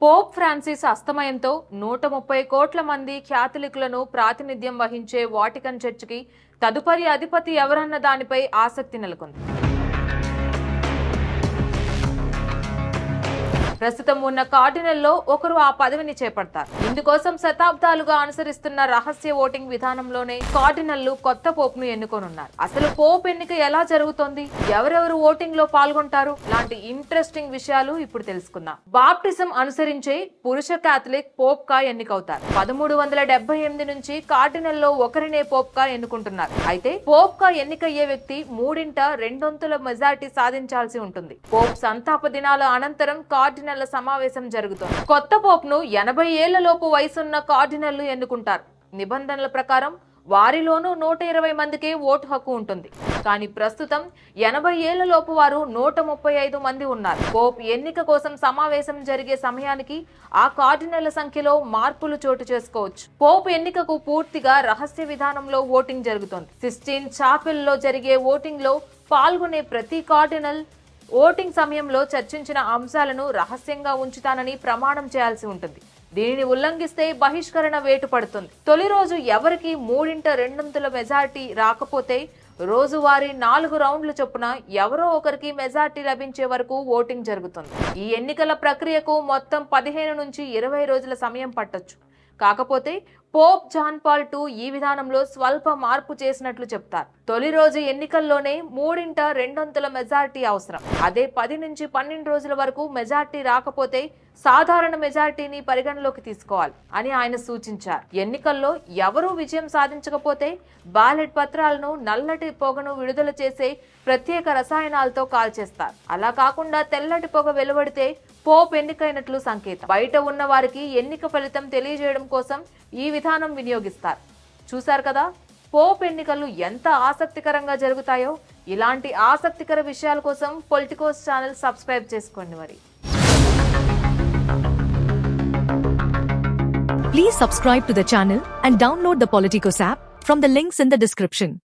Pope Francis అస్తమయంతో 130 కోట్ల మంది క్యాథలికులను ప్రాతినిధ్యం వహించే వాటికన్ చర్చికి తదుపరి అధిపతి ఎవరన్న దానిపై ఆసక్తి నెలకొంది. ప్రస్తుతం ఉన్న కార్డినల్లో ఒకరు ఆ పదవిని చేపడతారు. ఇందుకోసం శతాబ్దాలుగా అనుసరిస్తున్న రహస్య ఓటింగ్ విధానంలోనే కార్డినల్లు కొత్త పోప్ ను ఎన్నుకోనున్నారు. అసలు పోప్ ఎన్నిక ఎలా జరుగుతోంది, ఎవరెవరు ఓటింగ్ లో పాల్గొంటారు లాంటి ఇంట్రెస్టింగ్ విషయాలు ఇప్పుడు తెలుసుకుందాం. బాప్టిజం అనుసరించే పురుష కాథలిక్ పోప్ గా ఎన్నికవుతారు. 1378 నుంచి కార్డినల్లో ఒకరినే పోప్ గా ఎన్నుకుంటున్నారు. అయితే పోప్ గా ఎన్నికయ్యే వ్యక్తి 2/3 మెజారిటీ సాధించాల్సి ఉంటుంది. పోప్ సంతాప దినాల అనంతరం కార్డినల్ సమావేశం జరుగుతోంది. కొత్త పోప్ ను 80 ఏళ్లలోపు వయసున్న కార్డినల్లు ఎన్నుకుంటారు. నిబంధనల ప్రకారం వారిలోనూ 120 మందికే ఓటు హక్కు ఉంటుంది. కానీ ప్రస్తుతం 80 ఏళ్లలోపు వారు 135 మంది ఉన్నారు. పోప్ ఎన్నిక కోసం సమావేశం జరిగే సమయానికి ఆ కార్డినల్ల సంఖ్యలో మార్పులు చోటు చేసుకోవచ్చు. పోప్ ఎన్నికకు పూర్తిగా రహస్య విధానంలో ఓటింగ్ జరుగుతోంది. సిస్టీన్ చాపెల్ లో జరిగే ఓటింగ్ లో పాల్గొనే ప్రతి కార్డినల్ ఓటింగ్ సమయంలో చర్చించిన అంశాలను రహస్యంగా ఉంచుతానని ప్రమాణం చేయాల్సి ఉంటుంది. దీనిని ఉల్లంఘిస్తే బహిష్కరణ వేటు పడుతుంది. తొలి రోజు ఎవరికి 3/2 మెజారిటీ రాకపోతే రోజువారీ 4 రౌండ్ల చొప్పున ఎవరో ఒకరికి మెజారిటీ లభించే వరకు ఓటింగ్ జరుగుతుంది. ఈ ఎన్నికల ప్రక్రియకు మొత్తం 15 నుంచి 20 రోజుల సమయం పట్టొచ్చు. కాకపోతే పోప్ జాన్ పాల్ II ఈ విధానంలో స్వల్ప మార్పు చేసినట్లు చెప్తారు. తొలి రోజు ఎన్నికల్లోనే 3/2 మెజారిటీ అవసరం. అదే 10 నుంచి 12 రోజుల వరకు మెజారిటీ రాకపోతే సాధారణ మెజారిటీని పరిగణలోకి తీసుకోవాలి అని ఆయన సూచించారు. ఎన్నికల్లో ఎవరూ విజయం సాధించకపోతే బ్యాలెట్ పత్రాలను నల్లటి పొగను విడుదల చేసే ప్రత్యేక రసాయనాలతో కాల్చేస్తారు. అలా కాకుండా తెల్లటి పొగ వెలువడితే పోప్ ఎన్నికైనట్లు సంకేతం. బయట ఉన్న వారికి ఎన్నిక ఫలితం తెలియజేయడం కోసం ఈ విధానం వినియోగిస్తారు. చూశారు కదా, పోప్ ఎన్నికలు ఎంత ఆసక్తికరంగా జరుగుతాయో. ఇలాంటి ఆసక్తికర విషయాల కోసం పొలిటికోస్ ఛానల్ సబ్స్క్రైబ్ చేసుకోండి. మరి Please subscribe to the channel and download the Politicos app from the links in the description.